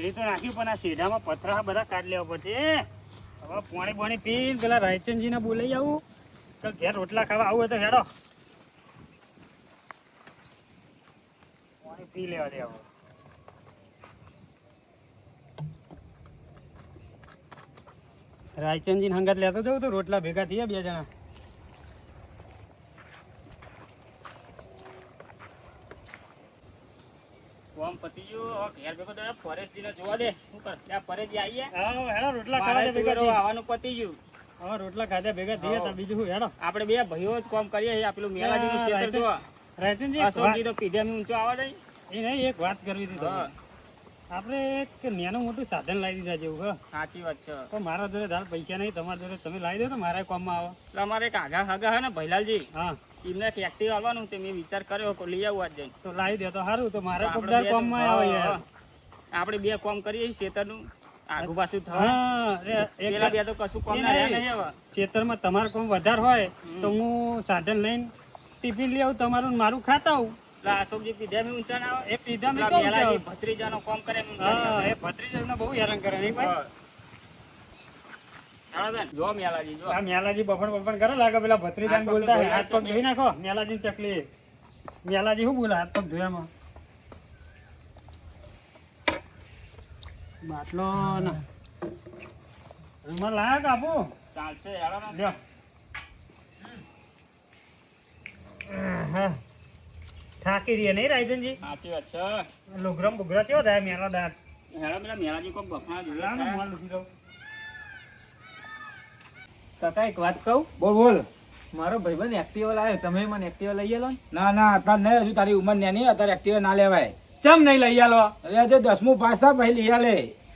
Ready તો નાખ્યું પણ આ શેઢામાં પથરા બધા કાઢ લેવા પડશે. હવે પાણી પીને પેલા રાયચંદજીને બોલાઈ આવું તો ઘેર રોટલા ખાવા આવું હોય તો હેડો પાણી પી લેવા દે. હવે રાયચંદજીને હંગાત લેતો જવું તો રોટલા ભેગા થયા 2 જણા. કોમ પતી ગયું. ઘેર ભેગો તો પરેશજીને જોવા દે. શું કર ત્યાં પરેશજી આવીએ. હા હેડો રોટલા ખાવા ભેગા આવવાનું પતી ગયું. હવે રોટલા ખાધા ભેગા થયા તો બીજું શું હેડો. આપણે બે ભાઈઓ જ કામ કરીએ. આ પેલું મેલાજીનું ક્ષેત્ર જોવા. રાયચંદજી અશોકજી તો પીધે ઊંચો આવે નહીં. એ નહીં એક વાત કરવી હતી તમને. આપણે એક નાનું મોટું સાધન લાવી દીધા જેવું. સાચી વાત છે. પણ મારા જોડે ધાર પૈસા નહીં. તમારા જોડે તમે લાવી દો તો મારા કામમાં આવે. એટલે અમારે એક આગા હગા હે ને ભૈલાલજી. હા એમને એક એક્ટિવ આવવાનું તે મેં વિચાર કર્યો કે લઈ આવું આજ જઈને. તો લાવી દે તો સારું. તો મારા કોમદાર કામમાં આવે યાર. આપણે બે કામ કરીએ ખેતરનું આગુ પાછું થાય. પેલા બે તો કશું કામ ના રહે નહીં. હવે ખેતરમાં તમારું કામ વધારે હોય તો હું સાધન લઈને ટિફિન લઈ આવું તમારું મારું ખાતા આવું. અશોકજી પીધા મેં ઊંચા ના આવે. એ પીધા મેં ભત્રીજાનો કામ કરે. એ ભત્રીજાને બહુ હેરાન કરે નહીં ભાઈ. જો મેલાજી જો આ મેલાજી બફણ કરે લાગે. પેલા ભત્રીજાને બોલતા હાથ પગ ધોઈ નાખો. મેલાજી ચકલી મેલાજી શું બોલે હાથ પગ ધોયામાં. બાટલો ના રૂમાલ લાયા કે આપું ચાલશે. લ્યો થાકી રહીએ નહીં રાયચંદજી. સાચી વાત છે. લુગરમ બુગરા કેવો થાય મેલા દાંત. હેડા પેલા મેલાજી કોઈ બફણા જોઈએ. કાકા એક વાત કહું. બોલ. મારો ભાઈબંધ એક્ટિવા લાવ્યો. તમે મને એક્ટિવા લઈ આલો. ના અત્યારે નહીં. હજુ તારી ઉંમર નાની. અત્યારે એક્ટિવા ના લેવાય. ચમ નહીં લઈ આલો. અરે જો 10મું પાસ થા પછી લઈ આલે.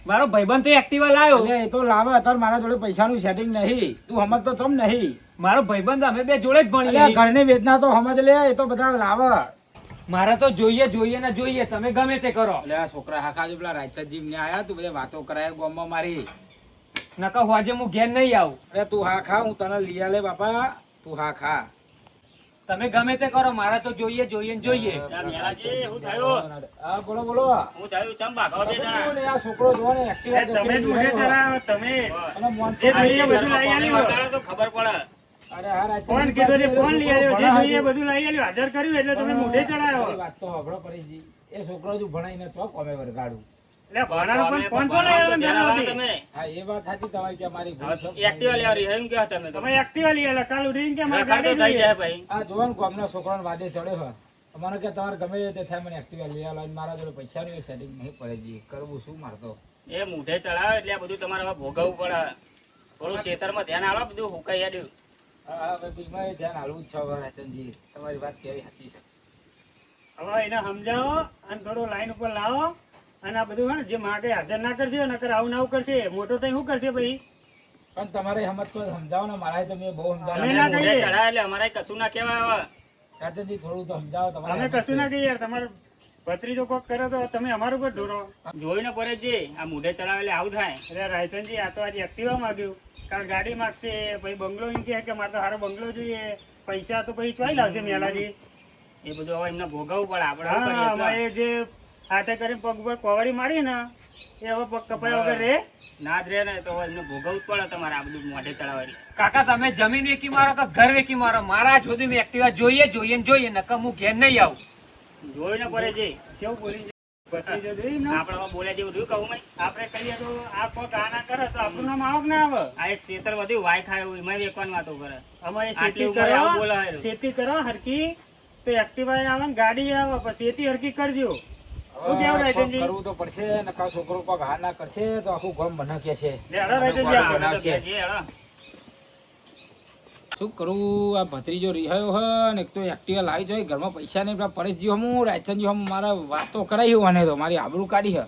મારો ભાઈબંધ તો એક્ટિવા લાવ્યો. એટલે એ તો લાવે. અત્યારે મારા જોડે પૈસાનું સેટિંગ નહીં. તું સમજ તો ચમ નહીં. મારો ભાઈબંધ અમે બે જોડે જ ભણીએ. ઘરની વેદના તો સમજ લે. એ તો બધા લાવે. મારા તો જોઈએ ને જોઈએ. તમે ગમે તે કરો. એટલે આ છોકરા હાખા જો પેલા રાયચંદજી ને આયા. તું બધા વાતો કરાય ગામમાં મારી. નકા હોજે હું ઘેર નહીં આવું. અરે તું હા ખા. હું તને લઈ આલે બાપા. તું હા ખા. તમે ગમે તે કરો. મારા તો જોઈએ ને જોઈએ. હા બોલો. હું થયું ચમ ભાગો બે જણા. આ છોકરો જો ને એક્ટિવા તમે દૂધે ચરાવો. તમે જે જોઈએ બધું લઈ આલ્યું. તો ખબર પડે. અરે હા રાયચંદજી ફોન કીધો ને ફોન લઈ આવ્યો. જે જોઈએ બધું લઈ આલ્યું. હાજર કર્યું એટલે તમે મોઢે ચડાયો. વાત તો હબળો પરેશજી. એ છોકરો જો ભણાઈને તો કોમે વરગાડું. એટલે ભણાનો પણ ફોન તો લઈ આવ્યો તમે. હા એ વાત સાચી તમારી કે મારી એક્ટિવા લઈ આવી એમ કે તમે એક્ટિવા લઈ આલે. કાલ ઉઠીને કે મારે ગાડી થઈ જાય ભાઈ. આ જોન ગામના છોકરાનો વાદે ચડ્યો હોય. અમારે કે તમારે ગમે તે થાય મને એક્ટિવા લઈ આલો. મારા જોડે પૈસાની સેટિંગ નહીં પરેશજી. કરવું શું મારતો. એ મોઢે ચડાવે એટલે આ બધું તમારે હવે ભોગવવું પડે. થોડું ખેતરમાં ધ્યાન આલો. બધું હુકાઈ આડ્યું. હા ભાઈ ધ્યાન હાલવું જ છે રાયચંદજી. તમારી વાત કેવી સાચી છે. હવે એને સમજાવો અને થોડું લાઈન ઉપર લાવો. અને આ બધું ને જે માગે હાજર ના કરશે નકર આવું ના કરશે. મોટો થઈ શું કરશે ભાઈ. પણ તમારે સમજ તો સમજાવો ને. મારા તો મેં બહુ સમજાવ્યું. એટલે અમારે કશું ના કહેવાય. રાયચંદજી થોડું તો સમજાવો. તમારે અમે કશું ના કહીએ યાર. તમારે ભત્રીજો કોક કરે તો તમે અમારું પર ઢોરો. જોઈને પડે છે આ મોઢે ચડાવે એટલે આવું થાય. અરે રાયચંદજી આ તો આજે એક્ટિવા માંગ્યું. કારણ ગાડી માગશે પછી બંગલો એમ કે મારે તો સારો બંગલો જોઈએ. પૈસા તો પછી ચોઈ લાવશે મેલાજી. એ બધું હવે એમને ભોગવવું પડે. આપણે એ જે હાથે કરીને પગ ઉપર કોવાડી મારી ને એ હવે પગ કપાય વગર રે ના જ રે ને. તો એમને ભોગવવું જ પડે તમારે આ બધું મોઢે ચડાવે. કાકા તમે જમીન વેકી મારો કે ઘર વેકી મારો. મારા સુધી મેં એક્ટિવા જોઈએ નકર હું ઘેર નહીં આવું. જોઈને પડે છે કેવું બોલી આપણે બોલ્યા જેવું થયું કહું. આપણે કહીએ તો આ પગ આના કરે તો આપણું નામ આવક ના આવે. આ એક ખેતર વધ્યું વાય ખાય એમાં વેકવાની વાતો કરે. અમારે ખેતી કરો હરકી તો એક્ટિવા આવે ને ગાડી આવે પછી ખેતી હરકી કરજો. કરવું તો પડશે. નકા છોકરો પગ હા ના કરશે તો આખું ગામ બનાકે છે. શું કરું. આ ભત્રીજો રિહાયો હે ને એક તો એક્ટિવા લાવી જોઈએ. ઘરમાં પૈસા નહીં. પેલા પરેશજી હમું રાયચંદજી હમ મારા વાતો કરાવી અને તો મારી આબરૂ કાઢી હે.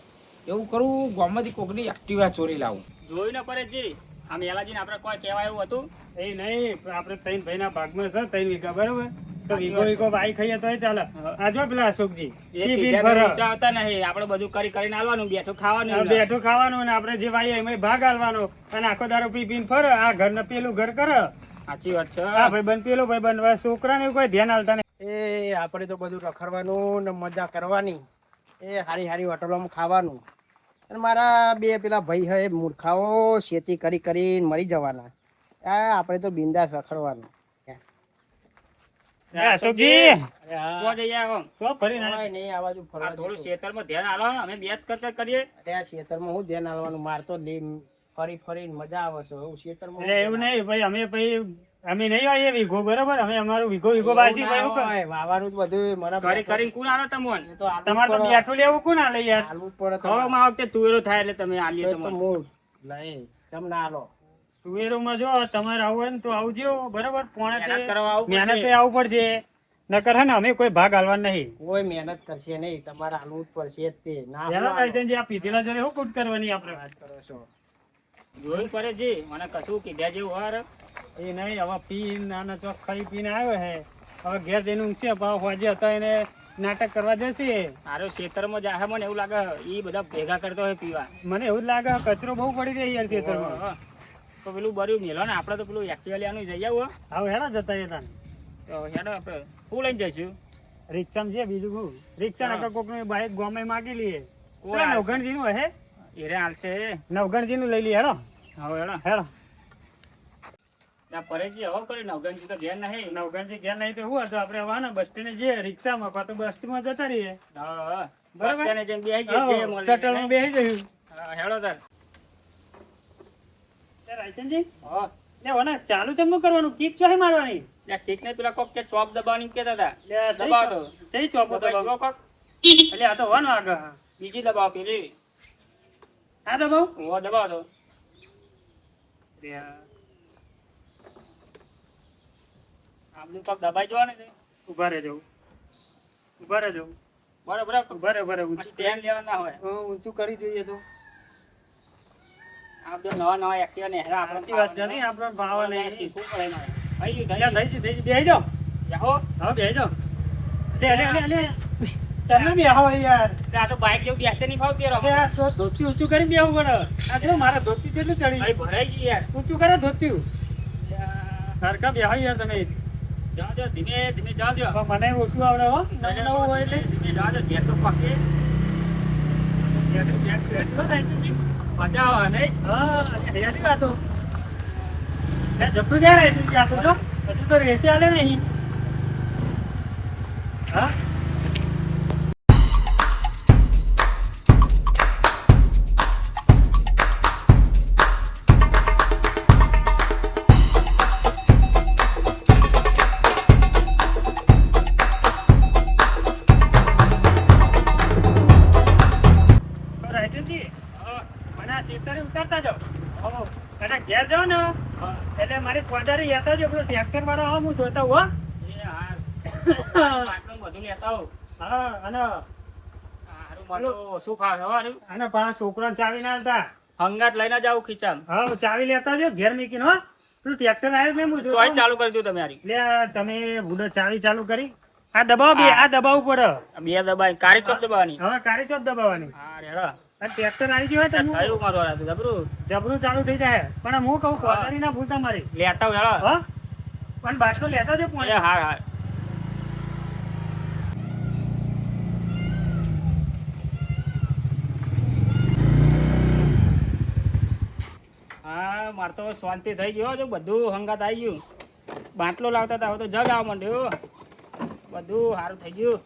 એવું કરું ગામમાંથી કોકની એક્ટિવા ચોરી લાવું. જોઈને પરેશજી આ મેલાજીને આપણે કોઈ કહેવાય એવું હતું એ નહીં. આપણે 3 ભાઈના ભાગમાં છે 3 વીઘા બરોબર. તો વીઘો વાઈ ખાઈએ તોય ચાલે. આ જો પેલા અશોકજી આવતા નહીં. આપણે બધું કરીને આલવાનું. બેઠું ખાવાનું ને આપણે જે વાઈએ એમાં ભાગ આલવાનો. અને આખો દારો પીને ફરે. આ ઘર ને પેલું ઘર કરે. સાચી વાત છે. હા ભાઈબંધ પેલો ભાઈબંધ. છોકરાને કોઈ ધ્યાન આલતા નહીં. એ આપણે તો બધું રખડવાનું ને મજા કરવાની. એ હારી હોટલોમાં ખાવાનું અને મારા બે પેલા ભાઈ હે મૂર્ખાઓ ખેતી કરી કરીને મરી જવાના. આપણે તો બિંદાસ રખડવાનું. અશોકજી અરે હા. તો જઈએ આવો તો ફરીને નહીં આ બાજુ ફરવા થોડું જઈશું. ખેતરમાં ધ્યાન આલો અમે બેચ કરતા કરીએ અરે આ ખેતરમાં હું ધ્યાન આલવાનું, માર તો ફરી ફરીને મજા આવે છે. હું ખેતરમાં એટલે એવું નહીં ભાઈ, અમે નહીં આવીએ વીઘો, બરોબર? અમે અમારું વીઘો બાસી ભાઈ શું કરે? વાવાનું જ બધું મને કરી કરીને કોણ આલો તમોન એ તો આલવું જ તમારે તો પડે. બેઠું લેવું કોણ આલે યાર? આલવું જ પડે તો. ખવામાં વખતે તુવેરો થાય એટલે તમે આલીએ તો તમોન મૂળ નહીં તમ ના આલો. તુવેરોમાં જો તમારે આવું હોય ને તો આવજો, બરોબર? મહેનત કરવા આવવું મહેનતે પડશે. આવવું પડશે, નકર હે ને અમે કોઈ ભાગ હાલવા નહીં. કોઈ મહેનત કરશે નહીં, તમારે આલવું જ પડશે જ તે. ના પેલા આલો. રાયચંદજી, આ પીધેલા જોડે શું કૂટ કરવાની આપણે? વાત કરો છો. જોયું કરે જી મને કશું કીધા જેવું હાર એ નહીં, હવે પી નાના ચોક ખાઈ પીને આવ્યો હે, હવે ઘેર જઈને ઊંઘશે, ભાવ હોજે હતા એને નાટક કરવા જશે. આરો ખેતરમાં જાહે મને એવું લાગે ઈ બધા ભેગા કરતો હોય પીવા મને એવું જ લાગે કચરો બહુ પડી રહી યાર ખેતરમાં. હા. તો પેલું બર્યું મેલો ને આપણે તો પેલું એક્ટિવા લેવાનું જઈ આવું હવે હેડા જતા હતા તો હેડો આપણે શું લઈને જઈશું રિક્ષામાં છે, બીજું શું? રિક્ષા હા. નકર કોકનું બાઈક ગામે માગી લઈએ. કોઈ પેલા આવશે. નવગણજી નું હે, એરે હાલશે નવગણજી નું લઈ લઈએ. હેડો હવે હેડો હેડો. ત્યાં પરેજી હવે કરી નવગણજી તો ઘેર નહીં નવગણજી ગયા નહીં તો શું હતું, આપણે હવે ને બસ સ્ટેન્ડે જઈએ રિક્ષામાં, કાં તો બસમાં જતા રહીએ. હા બરાબર. બરાબર જેમ બેસી જઈએ જે મળે શટલમાં બેસી જયું. હા, હેડો તાર રાયચંદજી, હા લે ઓના ચાલુ ચમનું કરવાનું, કીક ચોહી મારવાની. ત્યાં ઠીક નહીં પેલા કોક કે ચોપ દબાવવાની એમ કહેતા હતા લે, દબાવો તો જઈ ચોપો દબાવો દબાવો. કોક એટલે આ તો હોનો આગળ. બીજી દબાવો પેલી આ દબાવ. ઓ દબાવો તો આમનું કોક દબાઈ જવાનું છે ઉભા રહેજો, ઉભા રહેજો, બરાબર ઉભા રહે, ઉભા રહે. સ્ટેન્ડ લેવા ના હોય ઊંચું કરી જોઈએ તો. આ બધા નવા નવા એક્ટિવા ને હેરા આપણે સાચી વાત છે નહીં, આપણને ભાવ નહીં. શીખવું પડે મારે થઈ ગયું લે, થઈ ગયું, થઈ ગયું. બેસી જાઓ. જાઓ હા, બેસી જાઓ. લે. ચાલો બેહો યાર. આ તો બાઈક જેવું બેસતે નહીં ફાવતી યાર અરે આ ધોતી ઊંચું કરીને બેહવું પડે. આ જો મારા ધોતી કેટલું ચડી ભાઈ ભરાઈ ગઈ યાર ઊંચું કરો ધોતી. સરખા બેહો યાર તમે. જાઓ જો ધીમે ધીમે જાઓ જો હવે મને ઓછું આવડે હો, નવું નવું હોય એટલે. ધીમે જાઓ જો ઘેર તો પકે મજા આવે નહીં હા, એની વાતો. લે, જતું જાય રે, તું જાતો જો. હજુ તો રેસે આલે નહીં. હા? તો રાયચંદજી, મને આ શેતરે ઉતારતા જાઓ. અને ઘેર જાઓ ને એટલે મારી કોદારી લેતા જો, પેલો ટ્રેક્ટર વાળો આવો હું જોતા હો. એ હાર પાટલું બધું લેતા આવો હા, અને હારું મને તો શું ખાવ હારું આના પાંચ છોકરાને ચાવી ના આલતા. હંગાત લઈને જાવ ખીચામ હા, ચાવી લેતા જો ઘેર મૂકીને હો. પેલું ટ્રેક્ટર આવ્યું મેં હું ચોઈસ જોતો. ચાલુ કરી દઉં તમે હારી લે, તમે બુડો ચાવી ચાલુ કરી. આ દબાવો બે, આ દબાવવું પડે. બે દબાઈ કાળી ચોપ દબાવવાની હવે કારી ચોપ દબાવવાની. હા રેડો આ ટ્રેક્ટર આવી ગયું હોય તો હું થયું મારું હારું જબરું જબરું ચાલુ થઈ જાય. પણ હું કહું કોદારી ના ભૂલતા મારી. લેતા આવો હેડો હા, પણ બાટલો લેતા જો એ પોણી. હાર હાર હા મારે તો શાંતિ થઈ ગયો જો બધું હંગાત આવી ગયું બાટલો લાવતા હતા હવે તો જગ આવવા માંડ્યો બધું સારું થઈ ગયું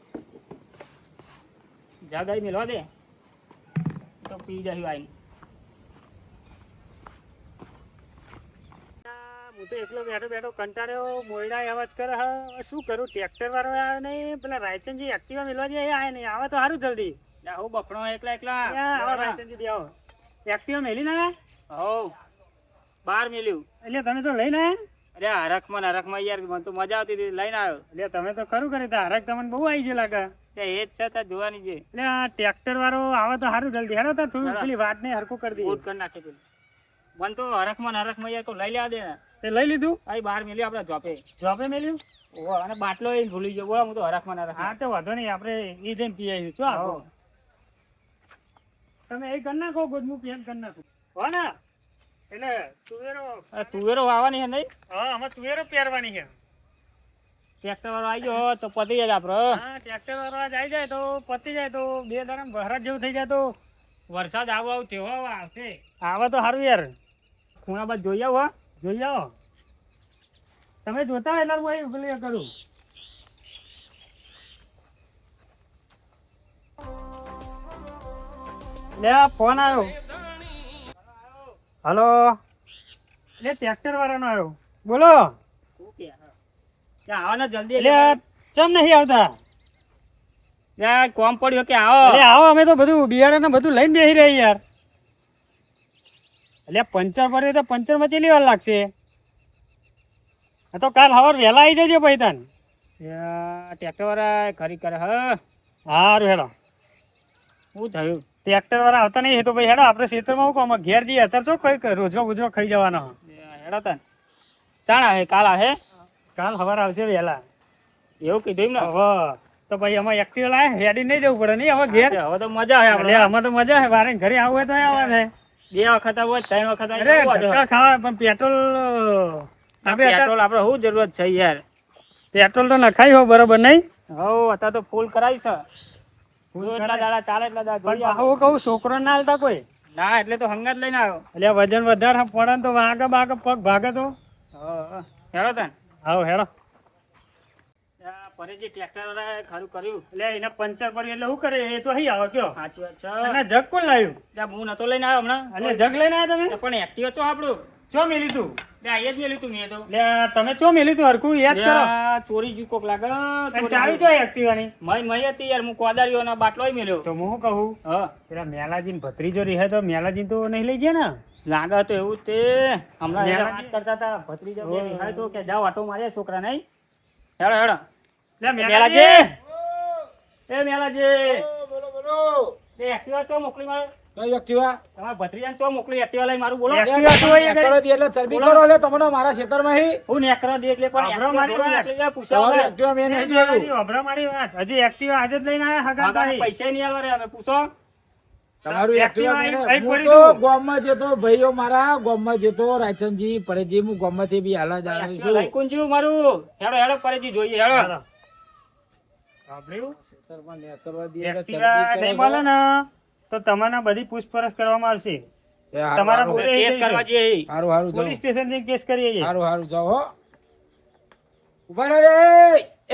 જગ આવી મેળવા દે તો પી જશું આવીને હું તો એકલો બેઠો બેઠો કંટાળ્યો, મોયડા અવાજ કરે. હવે શું કરું? ટ્રેક્ટર વાળો આવે નહીં, પેલા રાયચંદજી એક્ટિવા મેળવા દે, આવે નહીં. આવે તો સારું જલ્દી. લે હું બફણો એકલા એકલા આવો રાયચંદજી બે આવો. એક્ટિવા મેલી ના હો બાર મેલ્યું એટલે તમે તો લઈને આવ્યા? અરે હરખમાં યાર મને તો મજા આવતી હતી લઈને આવ્યો એટલે તમે તો ખરું કરી તા હરક તમને બહુ આવી છે લાગે. એ જ છે તાર જોવાની છે એટલે આ ટ્રેક્ટર વાળો આવે તો સારું જલ્દી. હેડો તો થોડું પેલી વાત ને હરકું કરી દઈએ. બૂટ કરી નાખે પેલું મને તો હરખમાં યાર કોઈ લઈ લેવા દે ને તે લઈ લીધું? આ બાર મેલ્યું આપણે જોપે જોબે મેલ્યું? ઓહો અને બાટલો એ ભૂલી ગયો બોલો હું તો હરખમાં હા, તો વાંધો નહીં, આપણે એ જઈને પી આવીશું. શું આપો? તમે એ કરી નાખો, ગોદમું પેન કરી નાખો. હો ને? એટલે તુવેરો, તુવેરો વાવવાની છે નહીં હા, આમાં તુવેરો પહેરવાની છે. ટ્રેક્ટર વાળો આવી ગયો તો પતી જાય આપડે હા, ટ્રેક્ટર વાળો આજ આવી જાય તો પતી જાય તો બે દાડા વરસાદ જેવું થઈ જાય તો વરસાદ આવું તેવો આવશે. આવે તો સારું યાર. ખૂણા બાદ જોઈ આવો, જોઈ આવો. તમે જોતા હોય એટલે હું અહીં પેલું એ કરું. લે આ ફોન આવ્યો. હલો, એટલે ટ્રેક્ટર વાળાનો આવ્યો. બોલો. શું કે ત્યાં આવો ને જલ્દી. એટલે ચમ નહીં આવતા? ત્યાં કોમ પડ્યો કે આવો. અરે આવો, અમે તો બધું બિયારણ ને બધું લઈને બેસી રહ્યા યાર. એટલે પંચર પડ્યો તો પંચરમાં ચેલી વાર લાગશે? તો કાલ સવાર વહેલા આવી જજો ભાઈ તન. ટ્રેક્ટર વાળા ખરી કરે હ. સારું હેડો. શું થયું? ટ્રેક્ટર વાળા આવતા નહીં તો ભાઈ હેડો આપણે ખેતરમાં હું કહું ઘેર જઈએ અત્યારે જો કઈ રોજનો ગુજરો ખાઈ જવાનો. હેડો તન ચાણા હે કાલ આવે. કાલ સવાર આવશે વહેલા. એવું કીધું ને. હવે તો ભાઈ અમે એક્ટિવ લાવે હેડી નહીં જવું પડે નહીં હવે ઘેર. હવે તો મજા આવે એટલે આપણે. અમે તો મજા છે વારે ઘરે આવવું હોય તો આવવા છે. 2 વખત આવો 3 વખત અરે ધક્કા ખાવા પણ પેટ્રોલ પેટ્રોલ આપણે શું જરૂરત છે યાર? પેટ્રોલ તો નખાઈ હો બરોબર નહીં. હો અત્યારે તો ફૂલ કરાવી છે. એટલા દાડા ચાલે એટલા દાડા પણ જોઈ આવો. હું કહું છોકરો ના હાલતા કોઈ. ના એટલે તો હંગાત લઈને આવ્યો. એટલે વજન વધારે પડે ને તો વાગે બાગે પગ ભાગે તો. હેડો તન. આવો હેડો. પરેજી ટ્રેક્ટર વાળાએ ખરું કર્યું. એટલે એને પંચર પડ્યું એટલે શું કરે એ તો અહીં આવે કયો. સાચી વાત છે. અને જગ કોણ લાવ્યું? ત્યાં હું નતો લઈને આવ્યો હમણાં. એટલે જગ લઈને આવ્યા તમે? પણ એક્ટિવ તો આપણું ચો મેલી તું? ત્યાં અહીંયા જ મેલ્યું તું મેં તો. એટલે તમે ચો મેલી તું હરખું યાદ કરો. ત્યાં ચોરી જુ કોક લાગે. અને ચાવી ચો એક્ટિવાની? મય હતી યાર. હું કોદારીઓનો બાટલો મેલ્યો. તો હું શું કહું હા પેલા મેલાજીન ભત્રીજો રહે તો મેલાજીન તો નહીં લઈ ગયા ને? લાગે તો એવું જ તે. હમણાં મેલાજી- વાત કરતા હતા ભત્રીજા બે વિહાય તો કે જાઓ આટો મારે છોકરા નહીં. હેડો હેડો. એટલે મેલાજી એ મેલાજી બોલો બોલો. એ એક્ટિવા ચો મોકલી મારે. કઈ એક્ટિવા? તમારા ભત્રીજાને ચો મોકલી એક્ટિવા લઈને મારું બોલો. એક્ટિવા તો અહીં કરો દી એટલે ચરબી કરો એટલે તમને મારા ખેતરમાં હી. હું નેકરો દે એટલે પણ આભરો મારી વાત. એક્ટિવા પૂછાવ તમારી એક્ટિવા મેં નહીં જોયું. અભરા મારી વાત હજી એક્ટિવા આજે જ લઈને આવ્યા હગા ભાઈ. પૈસા નહીં આલવા રે અમે પૂછો. તમારું એક્ટિવા એક્ટિવા અહીં હું પડી તો હતું. ગામમાં જતો ભાઈઓ મારા ગામમાં જતો રાયચંદજી પરેજી હું ગામમાંથી બી હાલ જ આવ્યો એક્ટિવા લઈ છું. કુંજ્યું મારું. હેડો હેડો પરેજી જોઈએ હેડો. હાલો. સાંભળ્યું? ખેતરમાં નેતરવા દે એટલે એક્ટિવા ચરબી નહીં કરો મળે ને તો તમને બધી પૂછપરછ કરવામાં આવશે. એ હારું, તમારા હારું. પૂરે કેસ કરવા જઈએ. હારું હારું જાઓ. પોલીસ સ્ટેશન જઈને કેસ કરીએ છીએ. હારું હારું જાઓ હો. ઉભા રહો રે.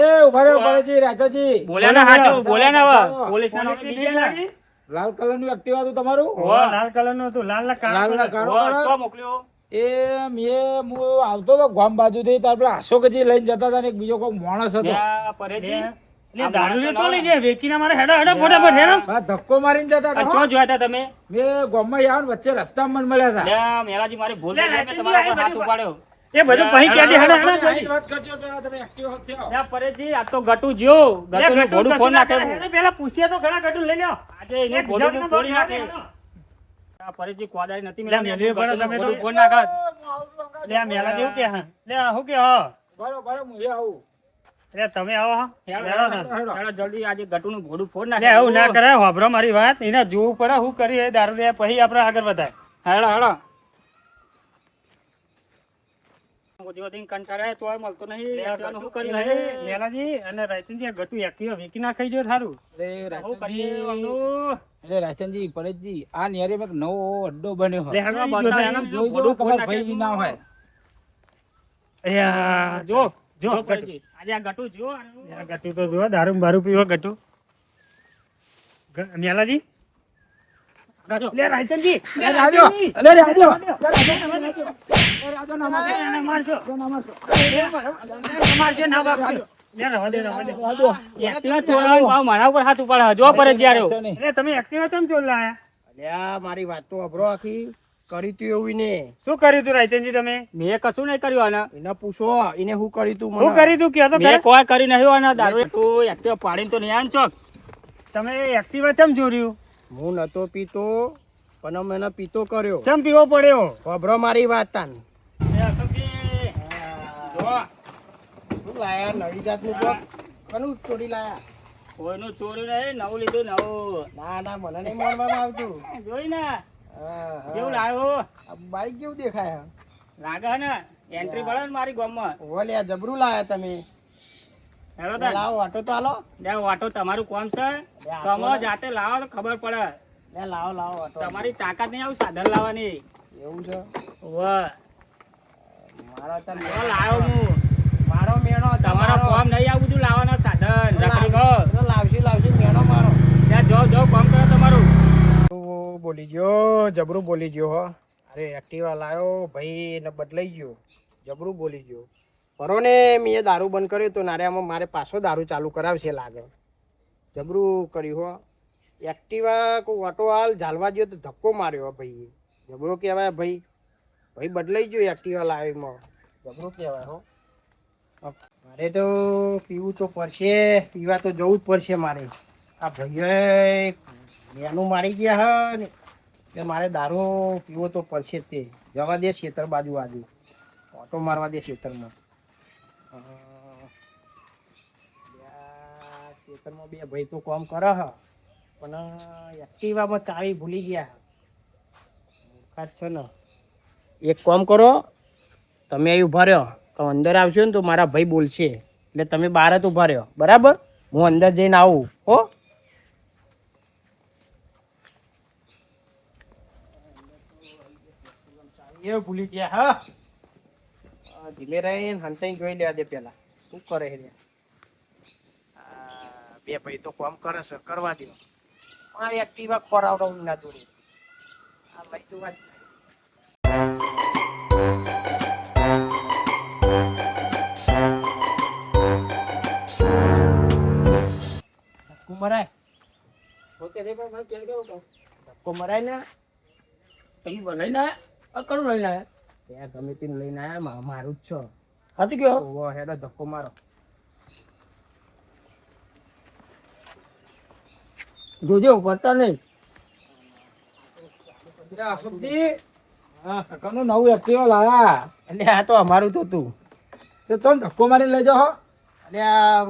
એ ઉભા રહો પરેજી રાયચંદજી. બોલ્યા ના હાચું બોલ્યા ના ચાલો. હવે. પોલીસ ના પોલીસની બીજે ભીડ ના. લાગી? લાલ કલરનું એક્ટિવા હતું તમારું? લાલ કલરનું હતું. લાલના લાલના કાળા કાળો ઓ, કલર? ચો મોકલ્યો. એ હું આવતો તો ગામ બાજુથી તાર પેલા અશોકજી લઈને જતા હતા ને એક બીજો કોઈ માણસ હતો. ત્યાં પરેજી. એટલે દારૂ તો લઈ જાય વેચીને મારે હેડો હેડો ફટાફટ હેડો. હા, ધક્કો મારીને જતા આ હતા ચો હો. જોયા તા તમે? મેં ગામમાં આવ ને વચ્ચે રસ્તામાં મને મળ્યા હતા. લ્યા, મેલાજી મારી ભૂલ થઈ ગઈ. મેં લાયસન્સ તમારા પર આ હાથ બધું ઉપાડ્યો. એ બધું પછી કહેજે હેડો હેડો આની જલ્દી. વાત કરજો પેલા તમે એક્ટિવા થયો. લ્યા, પરેજી આ તો ગટુ જ્યો. લે, ગટુનું ગટુ ઘોડું કશું ફોન ના નાખે. કરે. હેડો, પેલા પૂછીએ તો ઘણા ગટુ લઈ લ્યો. આજે એનું એક ઘોડું જગનો તોડી ભાગ નાખે. હેડો. આ પરેજી કોદાળી નથી લ્યા, મેલાજી, મેલ્યું પડે ગટુનું તમે તો. ઘોડું ફોન નાખે. લે આ મેલા જેવું કે હા. લે આ હું કે હા. બરો બરો હું એ આવું. લે તમે આવો હા. હેડો, હેડો હેડો, ને. હેડો. હેડો, જલ્દી આજે ગટુનું ઘોડું ફોન લે નાખે. આવું ના કરાય વાપરો મારી વાત એને જોવું પડે હું કરી એ દારૂ લે પછી આપણે આગળ વધાય. હેડો હેડો. દિવસથી કંટાળ્યા, ચોય મળતો નહીં. એકલાનું શું કર્યું હે? મેલાજી અને રાયચંદજી આ ગટુ એક્ટિવા વેચી નાખાઈ જો થારું. અરે શું કરીએ રાયચંદજી, આમનું? અરે રાયચંદજી પરેશજી આ નેરે એક નવો અડ્ડો બન્યો લે હોય. હેડો ઈ બધા જોતા એના એમ. જોઈ ઘોડું જો ફોન તમારા નાખે. ભાઈ ના હોય. અયા જો જો જો ગટુ. પરેજી. આજે આ ગટુ જો. આ ગટુ તો જો દારૂ બારૂ પીવો ગટુ. મેલાજી ગટુ. લે રાયચંદજી અરે રાજો, અરે રાજો. એને મારશો. મારશે ના બાપુ. લે રવા દે રવા દે. એકલા ચોરાવાનો ભાવ મારા ઉપર હાથ ઉપાડે. જો પરેજી આર્યો. અરે તમે એક્ટિવા કેમ ચોર લાયા? અલ્યા મારી વાત તો અભરો આખી કરી તું એવું ને શું કર્યું તું રાયચંદજી તમે? મેં કશું નહીં કર્યું આને. એને પૂછો એને શું કરી તું શું કરી તું કયો તો મેં ખરા? કોઈ કરી નહીં આને. દારૂ તું એક્ટિવા પાડીને તો નહીં આન ચોક. તમે એક્ટિવા ચમ ચોર્યું? હું નતો પીતો પણ મેં એને પીતો કર્યો ચમ પીવો પડ્યો? અભરો મારી વાત તાન એ અશોકજી, જો શું લાયા નવી જાતનું કોક કનું ચોરી લાયા કોઈનું ચોરી નહીં, નવું લીધું નવું. ના ના મને નહીં મારવામાં આવતું જોઈ ને હા, હા. કેવું લાવ્યો? આ બાઈક કેવું દેખાય લાગે હે ને એન્ટ્રી પડે ને મારી ગામમાં. ઓલ્યા જબરું લાયા તમે હેલો તાન. લાવો આટો તો હાલો લે વાટો તમારું કોમ છે. તમે જાતે લાવો તો ખબર પડે. લે લાવો લાવો ઓટો. તમારી તાકાત નહીં આવું સાધન લાવવાની. એવું છે વાહ મારો તો મેળો લાવ્યો હું. મારો મેળો તમારો કોમ નહીં આવું બધું લાવવાના સાધન રખડી ગયો. લાવશું મેળો મારો ત્યાં જો કોમ કરો તમારું. બોલી ગયો જબરું બોલી ગયો હો. અરે એક્ટિવા લાવ્યો ભાઈ ને બદલાઈ ગયો. જબરું બોલી ગયો. પરો ને મેં દારૂ બંધ કર્યો તો નારિયામાં મારે પાછો દારૂ ચાલુ કરાવશે લાગે. જબરું કર્યું હો. એક્ટિવા કોઈ ઓટો હાલ ઝાલવા ગયો તો ધક્કો માર્યો હો ભાઈ. જબરો કહેવાય ભાઈ. ભાઈ બદલાઈ ગયો એક્ટિવા લાવીમાં. જબરું કહેવાય હો. મારે તો પીવું તો પડશે. પીવા તો જવું જ પડશે મારે. આ ભાઈઓએ મેનું મારી ગયા હે ને એટલે મારે દારૂ પીવો તો પડશે જ તે. જવા દે ખેતર બાજુ ઓટો મારવા દે ખેતરમાં. ખેતરમાં બે ભાઈ તો કામ કરે હ પણ એક્ટિવામાં ચાવી ભૂલી ગયા. મૂર્ખાત છે ને. એક કામ કરો તમે અહીં ઊભા રહ્યો તો અંદર આવશો ને તો મારા ભાઈ બોલશે એટલે તમે બહાર જ ઊભા રહ્યો બરાબર. હું અંદર જઈને આવું હો. એ ભૂલી ગયા હા. ધીમે રહીને હંસાઈ જોઈ લેવા દે પેલા શું કરે છે. બે ભાઈ તો કામ કરે છે કરવા દો. આ એક્ટિવા ખોરાવડાવું ના દોડે. આ ભાઈ તો વાત મરાય પોતે ધક્કો મરાય ને પછી લઈને આવ્યા કરું લઈને આવ્યા ત્યાં ગમે તેને લઈને આવ્યા મારું જ છો હતી ગયો હેડો ધક્કો મારો જોજો પડતા નહીં. અશોકજી કાકાનું નવું એક્ટિવા લાયા એટલે આ તો અમારું તો તું તે ચમ ધક્કો મારી લઈ જાઓ. એટલે આ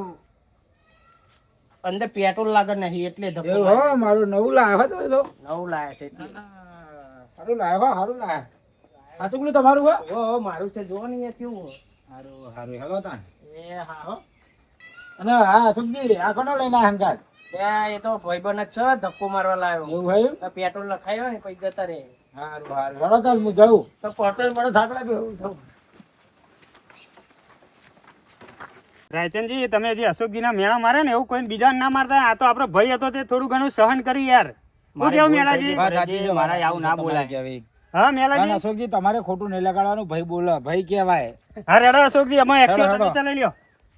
અંદર પેટ્રોલ લાગે નહીં એટલે ધક્કો એવું હો મારું નવું લાયા તમે તો નવું લાયા છે એટલે. સારું લાયા હો સારું લાયા. સાચું પેલું તમારું હો. ઓ મારું છે જો ને એ કેવું સારું સારું હેલો તાન. એ હા હો. અને હા અશોકજી આ કોનો લઈને આવ્યા હંગાત? ત્યાં એ તો ભાઈબંધ જ છે ધક્કો મારવા લાવ્યો. એવું ભાઈ પેટ્રોલ લખાયો ને પછી જતા રે. સારું સારું હેલો તાન હું જાઉં. તો પેટ્રોલ મને થાક લાગ્યો. રાયચંદજી તમે જે અશોકજીના મેળા મારે ને એવું કોઈ બીજા ના મારતા. આ તો આપણો ભાઈ હતો તે થોડું ઘણું સહન કર્યું યાર. શું કેવું મેળાજી? વાત સાચી છે મારા આવું ના બોલાય. કહેવાય. હા મેલાજી. અશોકજી તમારે ખોટું નહીં લગાડવાનું. ભાઈ બોલો ભાઈ કહેવાય. હા રેડો અશોકજી અમે હેડો, હેડો. એક્ટિવા ચલાવી લ્યો.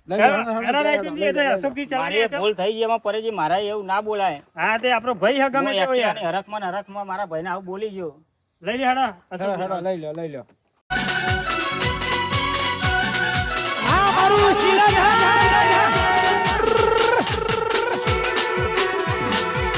લઈ લો, હેડો, હેડો, હેડો હેડો, રાયચંદજી, લઈ લો, એટલે લઈ લો. અશોકજી મારી ચલાવી ભૂલ થઈ ગઈ એમાં પરેજી મારા એવું ના બોલાય. હા તે આપણો ભાઈ હે ગમે તેવો યાર. હરખમાં મારા ભાઈને આવું બોલી ગયો. લઈ લે હેડો હેડો, હેડો, લઈ લો લઈ લો.